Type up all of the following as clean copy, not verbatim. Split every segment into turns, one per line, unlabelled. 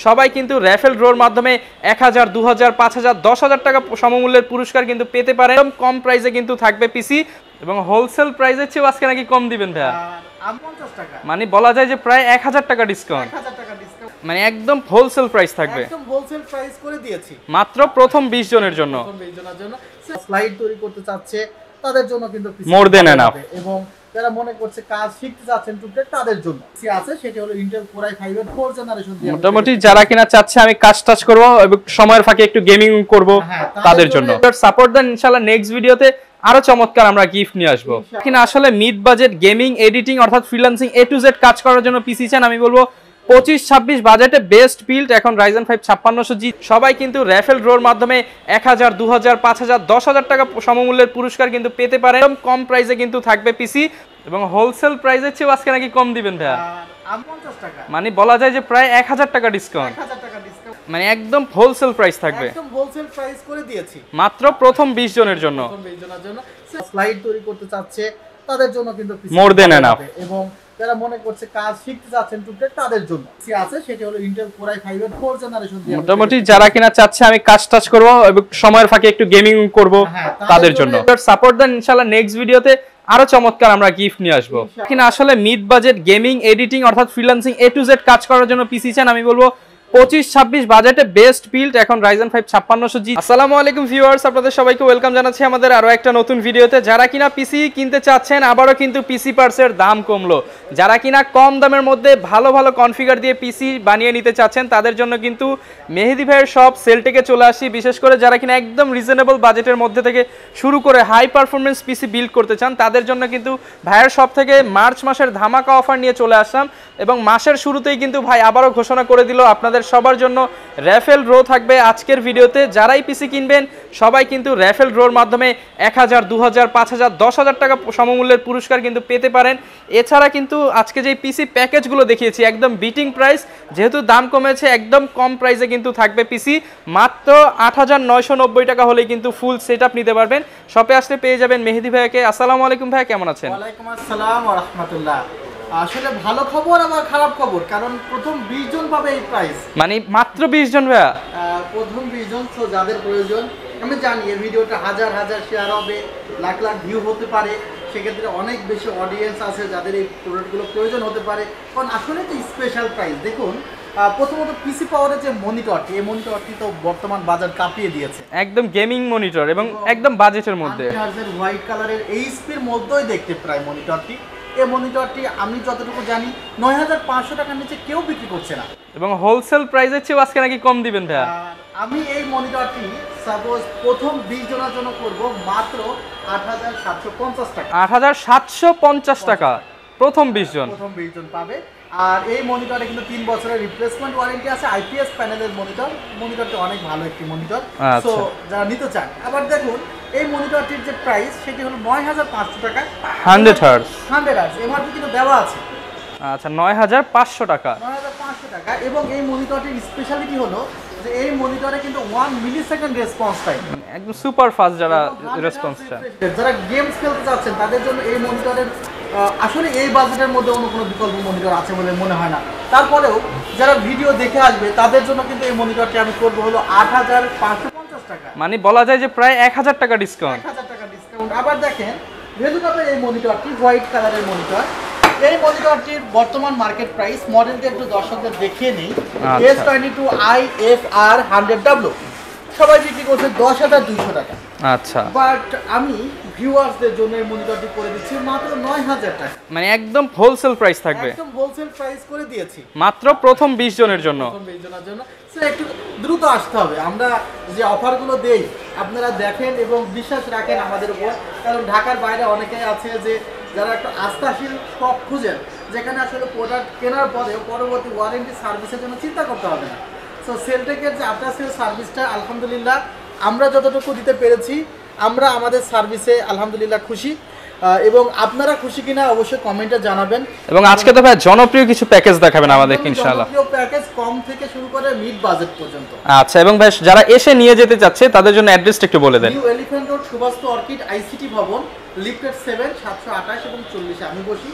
সবাই কিন্তু র্যাফেল ড্রোর মাধ্যমে 1000, 2000, 5000, 10,000 টাকা সমমূল্যের পুরস্কার কিন্তু পেতে পারেন। একদম কম প্রাইসে কিন্তু থাকবে পিসি এবং হোলসেল প্রাইসের চেয়েও আজকে নাকি কম দিবেন ভাইয়া। মানে বলা যায় যে প্রায় 1000 টাকা ডিসকাউন্ট, মানে একদম হোলসেল প্রাইস থাকবে,
একদম হোলসেল প্রাইস করে দিয়েছি
মাত্র প্রথম 20 জনের জন্য।
স্লাইড তৈরি করতে চাচ্ছে তাদের জন্য কিন্তু
মোর দেন এনাফ,
এবং যারা মনে করছে কাজ শিখতে যাচ্ছেন টুকটাক তাদের জন্য আছে, সেটা হলো ইন্টেল কোর i5 এর 4th জেনারেশন দিয়ে
মোটামুটি যারা কিনা চাচ্ছে আমি কাজ টাচ করব এবং সময়ের ফাঁকে একটু গেমিং করব তাদের জন্য সাপোর্ট দেন। ইনশাআল্লাহ নেক্সট ভিডিওতে আরো চমৎকার আমরা গিফট নিয়ে আসবো। কিনা আসলে মিড বাজেট গেমিং এডিটিং অর্থাৎ ফ্রিল্যান্সিং A to Z কাজ করার জন্য পিসি চান, আমি বলবো 25-26 বাজেটে বেস্ট বিল্ড এখন Ryzen 5 5600G। সবাই কিন্তু র্যাফেল ড্রোর মাধ্যমে 1000, 2000, 5000, 10,000 টাকা সমমূল্যের পুরস্কার কিন্তু পেতে পারেন। একদম কম প্রাইসে কিন্তু থাকবে পিসি এবং হোলসেল প্রাইসের চেয়েও আজকে নাকি কম দিবেন ভাইয়া। মানে বলা যায় যে প্রায় 1000 টাকা ডিসকাউন্ট, মানে একদম হোলসেল প্রাইস থাকবে,
একদম হোলসেল প্রাইস করে দিয়েছি
মাত্র প্রথম 20 জনের জন্য।
স্লাইড তৈরি করতে চাচ্ছে তাদের জন্য কিন্তু
মোর দেন এনাফ,
এবং যারা মনে করছে কাজ শিখতে যাচ্ছেন টুকটাক তাদের জন্য আছে, সেটা হলো ইন্টেল কোর i5 এর 4th জেনারেশন দিয়ে
মোটামুটি যারা কিনা চাচ্ছে আমি কাজ টাচ করব এবং সময়ের ফাঁকে একটু গেমিং করব তাদের জন্য সাপোর্ট দেন। ইনশাআল্লাহ নেক্সট ভিডিওতে আরো চমৎকার আমরা গিফট নিয়ে আসবো। কিনা আসলে মিড বাজেট গেমিং এডিটিং অর্থাৎ ফ্রিল্যান্সিং A to Z কাজ করার জন্য পিসি চান, আমি বলবো 25-26 বাজেটে বেস্ট বিল্ড এখন Ryzen 5 5600G। আসসালামু আলাইকুম ভিউয়ার্স, আপনাদের সবাইকে ওয়েলকাম জানাচ্ছি আমাদের আরো একটা নতুন ভিডিওতে। যারা কিনা পিসি কিনতে চাচ্ছেন, আবারও কিন্তু পিসি পার্টসের দাম কমলো। যারা কিনা কম দামের মধ্যে ভালো ভালো কনফিগার দিয়ে পিসি বানিয়ে নিতে চাচ্ছেন তাদের জন্য কিন্তু মেহেদি ভাইয়ের শপ সেলটেকে চলে আসি। বিশেষ করে যারা কিনা একদম রিজনেবল বাজেটের মধ্যে থেকে শুরু করে হাই পারফরমেন্স পিসি বিল্ড করতে চান তাদের জন্য কিন্তু ভাইয়ের শপ থেকে মার্চ মাসের ধামাকা অফার নিয়ে চলে আসলাম এবং মাসের শুরুতেই কিন্তু ভাই আবারও ঘোষণা করে দিল আপনাদের সবার জন্য র্যাফেল ড্র থাকবে আজকের ভিডিওতে। যারাই পিসি কিনবেন সবাই কিন্তু র্যাফেল ড্রোর মাধ্যমে 1000, 2000, 5000, 10,000 টাকা সমমূল্যের পুরস্কার কিন্তু পেতে পারেন। এছাড়া কিন্তু আজকে যে পিসি প্যাকেজগুলো দেখিয়েছি একদম বিটিং প্রাইস, যেহেতু দাম কমেছে একদম কম প্রাইসে কিন্তু থাকবে পিসি মাত্র 8990 টাকা হলেই কিন্তু ফুল সেটআপ নিতে পারবেন। শপে আসলে পেয়ে যাবেন মেহেদি ভাইকে। আসসালামু আলাইকুম ভাই, কেমন আছেন?
ওয়ালাইকুম আসসালাম ওয়া রাহমাতুল্লাহ। আসলে ভালো খবর আবার খারাপ খবর, কারণ প্রথম 20 জন পাবে এই প্রাইস,
মানে মাত্র 20 জন ভাইয়া,
প্রথম 20 জন। তো যাদের প্রয়োজন, আমি জানি এই ভিডিওটা হাজার হাজার শেয়ার হবে, লাখ লাখ ভিউ হতে পারে, সেক্ষেত্রে অনেক বেশি অডিয়েন্স আছে যাদের এই প্রোডাক্টগুলো প্রয়োজন হতে পারে, কারণ আসলে তো স্পেশাল প্রাইস। দেখুন প্রথমত পিসি পাওয়ারের যে মনিটরটি, এই মনিটরটি তো বর্তমান বাজার কাঁপিয়ে দিয়েছে, একদম
গেমিং মনিটর এবং একদম বাজেটের মধ্যে
হোয়াইট কালারের এইচপির মধ্যেই দেখতে প্রায় মনিটরটি। এই মনিটরটি আমি যতটুকু জানি 9500 টাকার নিচে কেউ বিক্রি করছে না
এবং হোলসেল প্রাইসের চেয়েও আজকে নাকি কম দিবেন ভাইয়া।
আমি এই মনিটরটি সাপোজ প্রথম 20 জনের জন্য করব মাত্র 8750 টাকা।
8750 টাকা প্রথম 20 জন
পাবে। আর এই মনিটরে কিন্তু 3 বছরের রিপ্লেসমেন্ট ওয়ারেন্টি আছে, আইপিএস প্যানেলের মনিটর। মনিটরটি অনেক ভালো একটি মনিটর, সো যারা নিতে চান। আবার দেখুন এই মনিটরটির যে প্রাইস সেটি হলো 9500 টাকা,
100 হার্জ
এমআরপি কিন্তু দেওয়া আছে।
আচ্ছা 9500 টাকা,
9500 টাকা। এবং এই মনিটরটির স্পেশালিটি হলো যে এই মনিটরে কিন্তু 1 মিলিসেকেন্ড রেসপন্স টাইম,
একদম সুপার ফাস্ট। যারা রেসপন্সটা,
যারা গেমস খেলতে যাচ্ছেন তাদের জন্য এই মনিটরের আসলে এই বাজেটের মধ্যে অন্য কোনো বিকল্প মনিটর আছে বলে মনে হয় না। তারপরেও যারা ভিডিও দেখে আসবে তাদের জন্য কিন্তু এই মনিটরটি আমি করবো হলো 8550 টাকা,
মানে বলা যায় যে প্রায় 1000 টাকা ডিসকাউন্ট।
আবার দেখেন রেজুকাপের এই মনিটরটি হোয়াইট কালারের মনিটর। এই মনিটরটির বর্তমান মার্কেট প্রাইস, মডেলটি একটু দর্শকদের দেখিয়ে নেই, S22 IFR 100W সবাই বিক্রি করছে 10,200 টাকা।
আচ্ছা,
বাট আমি ভিউয়ার্সদের জন্য এই মনিটরটি করে দিচ্ছি মাত্র 9000 টাকা,
মানে একদম হোলসেল প্রাইস থাকবে,
একদম হোলসেল প্রাইস করে দিয়েছি
মাত্র প্রথম 20 জনের জন্য।
একটু দ্রুত আসতে হবে। আমরা যে অফারগুলো দেই আপনারা দেখেন এবং বিশ্বাস রাখেন আমাদের উপর, কারণ ঢাকার বাইরে অনেকেই আছে যে যারা একটা আস্থাশীল শপ খুঁজেন, যেখানে আসলে প্রোডাক্ট কেনার পরে পরবর্তী ওয়ারেন্টি সার্ভিসের জন্য চিন্তা করতে হবে না। সো সেলটেকের যে আফটার সেল সার্ভিসটা আলহামদুলিল্লাহ আমরা যতটুকু দিতে পেরেছি, আমরা আমাদের সার্ভিসে আলহামদুলিল্লাহ খুশি, এবং আপনারা খুশি কিনা অবশ্যই কমেন্টে জানাবেন।
এবং আজকে তো ভাই জনপ্রিয় কিছু প্যাকেজ দেখাবেন আমাদের ইনশাআল্লাহ,
জনপ্রিয় প্যাকেজ কম থেকে শুরু করে মিড বাজেট পর্যন্ত।
আচ্ছা, এবং ভাই যারা এসে নিয়ে যেতে চাচ্ছে তাদের জন্য অ্যাড্রেসটা একটু বলে দেন।
New Elephant Road, Subhash orchid, ICT Bhaban, লিফটেড 7, 728 এবং 40 আমি বসি।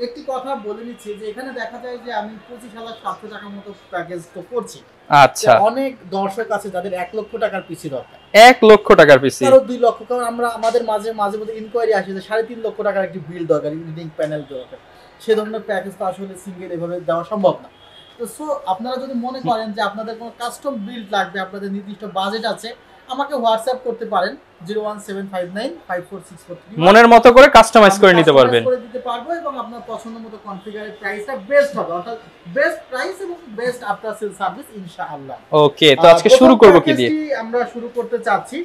একটি কথা বলে নিচ্ছি যে এখানে দেখা যায় যে আমি 25,700 টাকার মতো প্যাকেজ তো করছি।
আচ্ছা,
অনেক দর্শক আছে যাদের 1 লক্ষ টাকার পিসি দরকার,
1 লক্ষ টাকার পিসি,
কারো 2 লক্ষ, কারণ আমাদের মাঝে মধ্যে ইনকোয়ারি আসে যে 3.5 লক্ষ টাকার একটি বিল দরকার, রিডিং প্যানেল দরকার। সে ধরনের প্যাকেজ তো আসলে সিঙ্গেল এভাবে দেওয়া সম্ভব না। তো সো আপনারা যদি মনে করেন যে আপনাদের কোনো কাস্টম বিল্ড লাগবে, আপনাদের নির্দিষ্ট বাজেট আছে, আমাকে হোয়াটসঅ্যাপ করতে পারেন 01759546431।
মনের মতো করে কাস্টমাইজ করে নিতে পারবেন,
করে দিতে পারবো এবং আপনার পছন্দ মতো কনফিগারের প্রাইসটা বেস্ট হবে, অর্থাৎ বেস্ট প্রাইস এবং বেস্ট আফটার সেল সার্ভিস ইনশাআল্লাহ।
ওকে, তো আজকে শুরু করব কি দিয়ে?
আমরা শুরু করতে চাচ্ছি,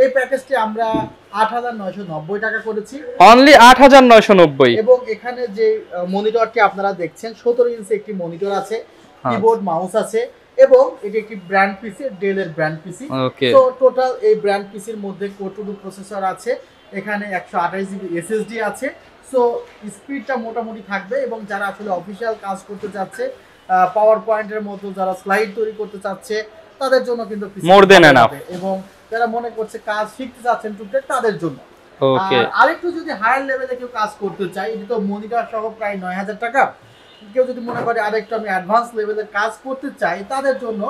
এই প্যাকেজটি আমরা 8,990 টাকা করেছি,
অনলি 8,990।
এবং এখানে যে মনিটরটি আপনারা দেখছেন 17 ইঞ্চি একটি মনিটর আছে, কিবোর্ড মাউস আছে, এবং এটি একটি ব্র্যান্ড পিসি, ডেল এর ব্র্যান্ড পিসি। তো টোটাল এই ব্র্যান্ড পিসির মধ্যে কোর টু প্রসেসর আছে, এখানে 128 জিবি এসএসডি আছে। সো স্পিডটা মোটামুটি থাকবে, এবং যারা আসলে অফিসিয়াল কাজ করতে যাচ্ছে, পাওয়ার পয়েন্টের মতো যারা স্লাইড তৈরি করতে চাচ্ছে, তাদের জন্য কিন্তু
মোর দেন এনাফ,
এবং যারা মনে করছে কাজ শিখতে যাচ্ছেন টুকটাক তাদের জন্য।
ওকে,
আরেকটু যদি হায়ার লেভেলে কেউ কাজ করতে চায়, এটি তো মনিটর সহ প্রায় 9,000 টাকা, কেউ যদি মনে করে আরেকটু আমি অ্যাডভান্স লেভেলের কাজ করতে চাই, তাদের জন্য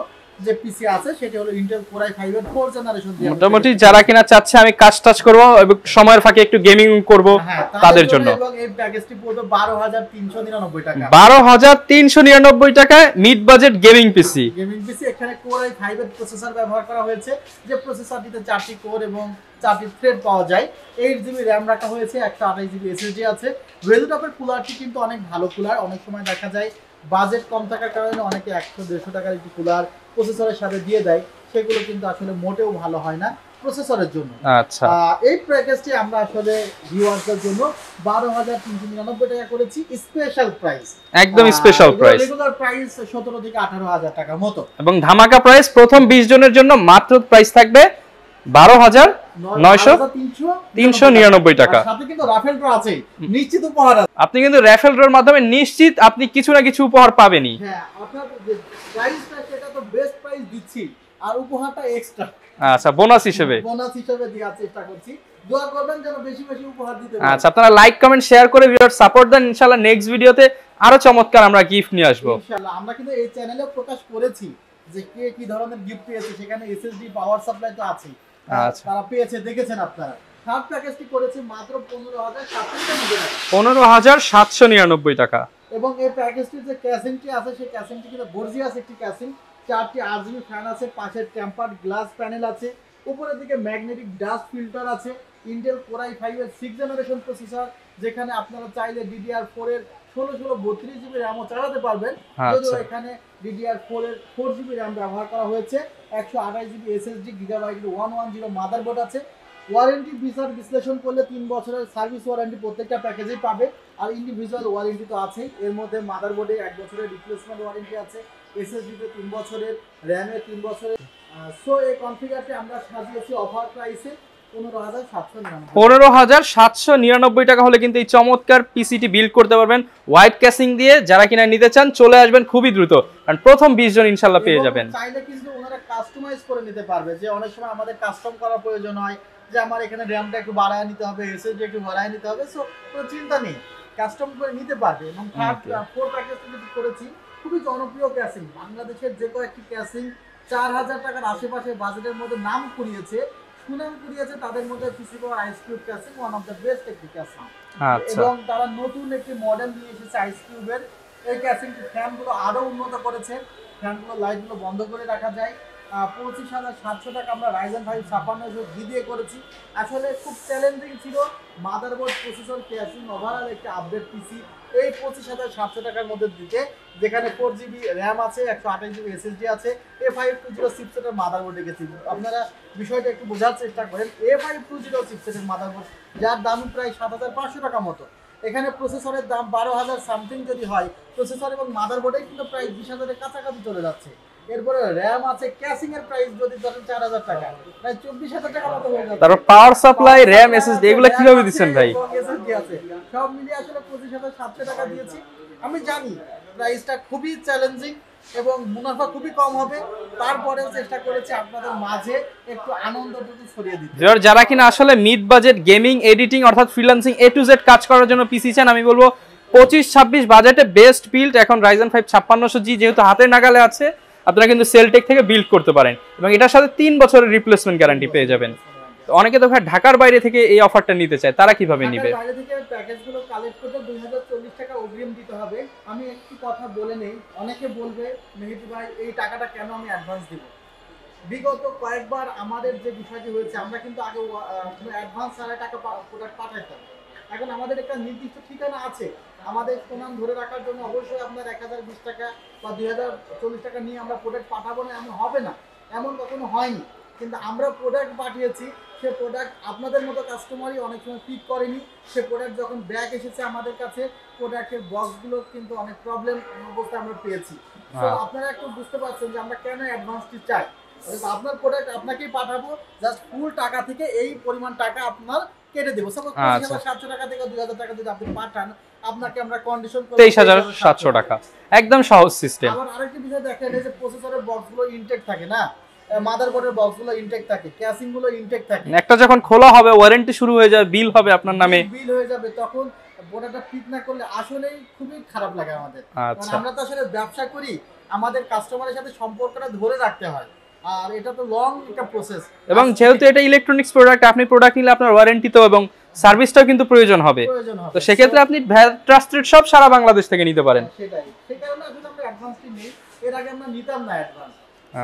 যে পিসি আছে সেটা হলো ইন্টেল কোর i5 এর 4th জেনারেশন দিয়ে,
মোটামুটি যারা কিনা চাচ্ছে আমি কাজ টাচ করব এবং সময়ের ফাঁকে একটু গেমিং করব, তাদের জন্য।
এবং এই প্যাকেজটি পড়বে 12,399 টাকা,
12,399 টাকায় মিড বাজেট গেমিং পিসি।
এখানে কোর i5 এর প্রসেসর ব্যবহার করা হয়েছে, যে প্রসেসরটিতে 4টি কোর এবং 4টি থ্রেড পাওয়া যায়। 8 জিবি র্যাম রাখা হয়েছে, 128 জিবি এসএসডি আছে। ভেলুটপের কুলারটি কিন্তু অনেক ভালো কুলার, অনেক সময় দেখা যায় বাজেট কম থাকার কারণে অনেকে 100-150 টাকার একটি কুলার প্রসেসরের সাথে দিয়ে দেয়, সেগুলো কিন্তু আসলে মোটেও ভালো হয় না প্রসেসরের জন্য।
আচ্ছা, এই
প্যাকেজটি আমরা আসলে ভিউয়ারদের জন্য 12,399 টাকা করেছি, স্পেশাল প্রাইস,
একদম স্পেশাল প্রাইস।
রেগুলার প্রাইস 17 থেকে 18,000 টাকার মতো,
এবং ধামাকা প্রাইস প্রথম 20 জনের জন্য মাত্র প্রাইস থাকবে 12,399 টাকা।
সাথে কিন্তু রাফেল ড্র আছে, নিশ্চিত উপহার আছে।
আপনি কিন্তু রাফেল ড্রর মাধ্যমে নিশ্চিত আপনি কিছু না কিছু উপহার পাবেনই।
হ্যাঁ, অর্থাৎ যে প্রাইসটা সেটা তো বেস্ট প্রাইস দিচ্ছি, আর উপহারটা এক্সট্রা,
আচ্ছা বোনাস হিসেবে
দেওয়ার চেষ্টা করছি। দোয়া করবেন যেন বেশি বেশি উপহার দিতে পারি।
আচ্ছা, আপনারা লাইক কমেন্ট শেয়ার করে ভিউয়ার সাপোর্ট দেন, ইনশাআল্লাহ নেক্সট ভিডিওতে আরো চমৎকার আমরা গিফট নিয়ে আসব
ইনশাআল্লাহ। আমরা কিন্তু এই চ্যানেলে প্রকাশ করেছি যে কে কি ধরনের গিফট পেয়েছে, সেখানে এসএসডি পাওয়ার সাপ্লাই তো আছে, তারা পেয়েছে, দেখেছেন আপনারা। থার্ড প্যাকেজটি করেছি মাত্র
15,799 টাকা,
এবং এই প্যাকেজটির যে ক্যাসিংটি আছে সেই ক্যাসিংটি কিন্তু গর্জিয়াস একটি ক্যাসিং, 4টি আরজিবি ফ্যান আছে, পাশের টেম্পারড গ্লাস প্যানেল আছে, উপরের দিকে ম্যাগনেটিক ডাস্ট ফিল্টার আছে, ইন্টেল কোর i5 এর 6th জেনারেশন প্রসেসর, যেখানে আপনারা চাইলে DDR4 এর 16/32 জিবি র্যামও চালাতে পারবেন, যদিও এখানে DDR4 এর 4 জিবি র্যাম ব্যবহার করা হয়েছে, 128 জিবি এসএসডি, গিগাবাইট 110 মাদারবোর্ড আছে। ওয়ারেন্টি বিচার বিশ্লেষণ করলে 3 বছরের সার্ভিস ওয়ারেন্টি প্রত্যেকটা প্যাকেজেই পাবে, আর ইন্ডিভিজুয়াল ওয়ারেন্টি তো আছেই। এর মধ্যে মাদারবোর্ডে 1 বছরের রিপ্লেসমেন্ট ওয়ারেন্টি আছে, এসএসডিতে 3 বছরের, র্যামে 3 বছরের। সো এই কনফিগারটি আমরা সাজিয়েছি অফার প্রাইসে
15,799 টাকা হলে কিন্তু এই চমৎকার পিসিটি বিল্ড করতে পারবেন হোয়াইট ক্যাসিং দিয়ে। যারা কিনা নিতে চান চলে আসবেন খুবই দ্রুত, কারণ প্রথম 20 জন ইনশাআল্লাহ পেয়ে যাবেন।
চাইলে কিন্তু ওনারা কাস্টমাইজ করে নিতে পারবে, যে অনেক সময় আমাদের কাস্টম করার প্রয়োজন হয়, যে আমার এখানে র্যামটা একটু বাড়ায় নিতে হবে, এসএসডি একটু বাড়ায় নিতে হবে, সো কোনো চিন্তা নেই, কাস্টম করে নিতে পারবে। এবং ফোর প্যাকেজটা যেটি করেছি খুবই জনপ্রিয় ক্যাসিং, বাংলাদেশের যে কয়েকটি ক্যাসিং 4,000 টাকার আশেপাশে বাজেটের মধ্যে নাম কুড়িয়েছে, সুনাম কুড়িয়েছে, তাদের মধ্যে PC power ice cube casing one of the best একটি ক্যাসিং। এবং তারা নতুন একটি মডেল নিয়ে এসেছে আইস কিউবের। এই ক্যাসিংটি ফ্যানগুলো আরো উন্নত করেছে, ফ্যানগুলো লাইটগুলো বন্ধ করে রাখা যায়। 25,700 টাকা আমরা রাইজেন 5 5600 দিয়ে করেছি। আসলে খুব চ্যালেঞ্জিং ছিল, মাদারবোর্ড, প্রসেসর, ক্যাসিং, ওভারঅল একটা আপডেট পিসি এই 25,700 টাকার মধ্যে দিতে, যেখানে 4 জিবি র্যাম আছে, 128 জিবি এসএসডি আছে, A520 চিপসেটের মাদারবোর্ড রেখেছি। আপনারা বিষয়টা একটু বোঝার চেষ্টা করেন, A520 চিপসেটের মাদারবোর্ড, যার দাম প্রায় 7,500 টাকা মতো। এখানে প্রসেসরের দাম 12,000 সামথিং যদি হয়, প্রসেসর এবং মাদারবোর্ডে কিন্তু প্রায় 20,000-এর কাছাকাছি চলে যাচ্ছে। এরপরে র্যাম আছে, ক্যাসিং এর প্রাইস যদি ধরেন 4,000 টাকা, প্রায় 24,000 টাকা মতো হয়ে যাচ্ছে।
তারপর পাওয়ার সাপ্লাই, র্যাম, এসএসডি এগুলো কিভাবে দিচ্ছেন ভাই?
এসএসডি আছে, সব মিলিয়ে আসলে 25,700 টাকা দিয়েছি। আমি জানি প্রাইসটা খুবই চ্যালেঞ্জিং এবং মুনাফা খুবই কম হবে, তারপরেও চেষ্টা করেছি আপনাদের মাঝে একটু আনন্দটুকু ছড়িয়ে দিতে।
যারা কিনা আসলে মিড বাজেট গেমিং, এডিটিং অর্থাৎ ফ্রিল্যান্সিং A to Z কাজ করার জন্য পিসি চান, আমি বলবো 25-26 বাজেটে বেস্ট বিল্ড এখন Ryzen 5 5600G যেহেতু হাতের নাগালে আছে, আপনারা কিন্তু সেলটেক থেকে বিল্ড করতে পারেন এবং এটার সাথে 3 বছরের রিপ্লেসমেন্ট গ্যারান্টি পেয়ে যাবেন। অনেকে তো ভাই ঢাকার বাইরে থেকে এই অফারটা নিতে চায়, তারা কিভাবে নেবে?
বাইরে থেকে প্যাকেজগুলো কালেক্ট করতে 2040 টাকা অগ্রিম দিতে হবে। আমি একটু কথা বলে নেই, অনেকে বলবে মেহেদী ভাই এই টাকাটা কেন আমি অ্যাডভান্স দিব। বিগত কয়েকবার আমাদের যে বিষয়টি হয়েছে, আমরা কিন্তু আগে অ্যাডভান্স ছাড়া টাকা প্রোডাক্ট পাঠাইতাম। এখন আমাদের একটা নির্দিষ্ট ঠিকানা আছে, আমাদের সুনাম ধরে রাখার জন্য অবশ্যই আপনার 1020 টাকা বা 2040 টাকা নিয়ে আমরা প্রোডাক্ট পাঠাবো না, এমন হবে না, এমন কখনো হয়নি। কিন্তু আমরা প্রোডাক্ট পাঠিয়েছি, সে প্রোডাক্ট আপনাদের মতো কাস্টমারই অনেক সময় পিক করেনি। সে প্রোডাক্ট যখন ব্যাক এসেছে আমাদের কাছে, প্রোডাক্টের বক্সগুলো কিন্তু অনেক প্রবলেম অবস্থায় আমরা পেয়েছি। তো আপনারা একটু বুঝতে পারছেন যে আমরা কেন অ্যাডভান্সটি চাই। আপনার প্রোডাক্ট আপনাকেই পাঠাবো, জাস্ট ফুল টাকা থেকে এই পরিমাণ টাকা আপনার কেটে দেবো। সাপোজ 700 টাকা থেকে 2000 টাকা যদি আপনি পাঠান, আপনাকে আমরা কন্ডিশন
23700 টাকা, একদম সহজ সিস্টেম।
আবার আরেকটি বিষয় দেখেন, এই যে প্রসেসরের বক্সগুলো ইনটেক থাকে না, মাদারবোর্ডের বক্সগুলো ইনটেক থাকে, ক্যাসিংগুলো ইনটেক থাকে।
একটা যখন খোলা হবে, ওয়ারেন্টি শুরু হয়ে যাবে, বিল হবে আপনার নামে,
বিল হয়ে যাবে, তখন প্রোডাক্টটা ফিট না করলে আসলেই খুবই খারাপ লাগে আমাদের। কারণ আমরা তো আসলে ব্যবসা করি, আমাদের কাস্টমারের সাথে সম্পর্কটা ধরে রাখতে হয়, আর এটা তো লং একটা প্রসেস।
এবং যেহেতু এটা ইলেকট্রনিক্স প্রোডাক্ট, আপনি প্রোডাক্ট নিলে আপনার ওয়ারেন্টিতেও এবং সার্ভিসটাও কিন্তু প্রয়োজন হবে। তো সেক্ষেত্রে আপনি ট্রাস্টেড সব সারা বাংলাদেশ থেকে নিতে পারেন।
সেটাই, সেই কারণে আসলে আমরা অ্যাডভান্সটি নেই। এর আগে আমরা নিতাম না অ্যাডভান্স।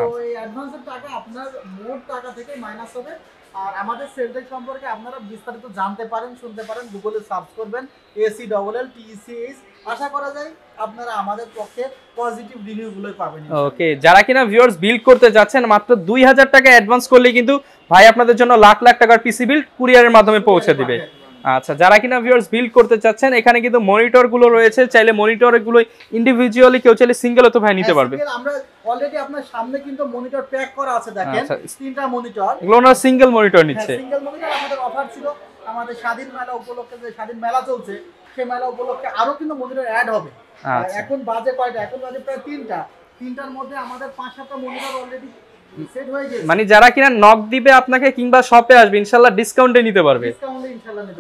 তো এই অ্যাডভান্সের টাকা আপনার মোট টাকা থেকে মাইনাস হবে। আর আমাদের সেলটেক সম্পর্কে আপনারা বিস্তারিত জানতে পারেন, শুনতে পারেন, গুগলে সার্চ করবেন ACLLTECH। আশা করা যায় আপনারা আমাদের পক্ষে পজিটিভ রিভিউগুলো পাবেন।
ওকে, যারা কিনা ভিউয়ার্স বিল্ড করতে যাচ্ছেন, মাত্র 2000 টাকা অ্যাডভান্স করলে কিন্তু ভাই আপনাদের জন্য লাখ লাখ টাকার পিসি বিল্ড কুরিয়ারের মাধ্যমে পৌঁছে দিবে। আচ্ছা, যারা কিনা ভিউয়ার্স বিল্ড করতে চাচ্ছেন, এখানে কিন্তু মনিটর গুলো রয়েছে, চাইলে মনিটর গুলো ইন্ডিভিজুয়ালি কেউ চাইলে সিঙ্গেলও তো ভাই নিতে পারবে।
আমরা অলরেডি আপনার সামনে কিন্তু মনিটর প্যাক করা আছে, দেখেন তিনটা মনিটর,
এগুলো না সিঙ্গেল মনিটর নিচ্ছে।
সিঙ্গেল মনিটর আমাদের অফার ছিল, আমাদের স্বাধীন মেলা উপলক্ষে, যে স্বাধীন মেলা চলছে সেই মেলা উপলক্ষে আরো কিন্তু মনিটর অ্যাড হবে। এখন বাজে কয়টা? এখন বাজে প্রায় 3টার মধ্যে আমাদের 5-7টা মনিটর অলরেডি সেট হয়ে গেছে।
মানে যারা কিনা নক দিবে আপনাকে কিংবা শপে আসবে, ইনশাআল্লাহ ডিসকাউন্টে নিতে পারবে।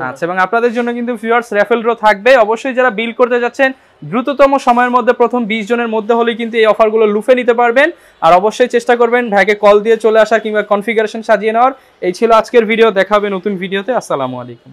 আচ্ছা, এবং আপনাদের জন্য কিন্তু ভিউয়ার্স রেফারেল ড্র থাকবে। অবশ্যই যারা বিল করতে যাচ্ছেন, দ্রুততম সময়ের মধ্যে প্রথম 20 জনের মধ্যে হলেই কিন্তু এই অফারগুলো লুফে নিতে পারবেন। আর অবশ্যই চেষ্টা করবেন ভাইকে কল দিয়ে চলে আসা কিংবা কনফিগারেশন সাজিয়ে নেওয়ার। এই ছিল আজকের ভিডিও, দেখা হবে নতুন ভিডিওতে। আসসালামু আলাইকুম।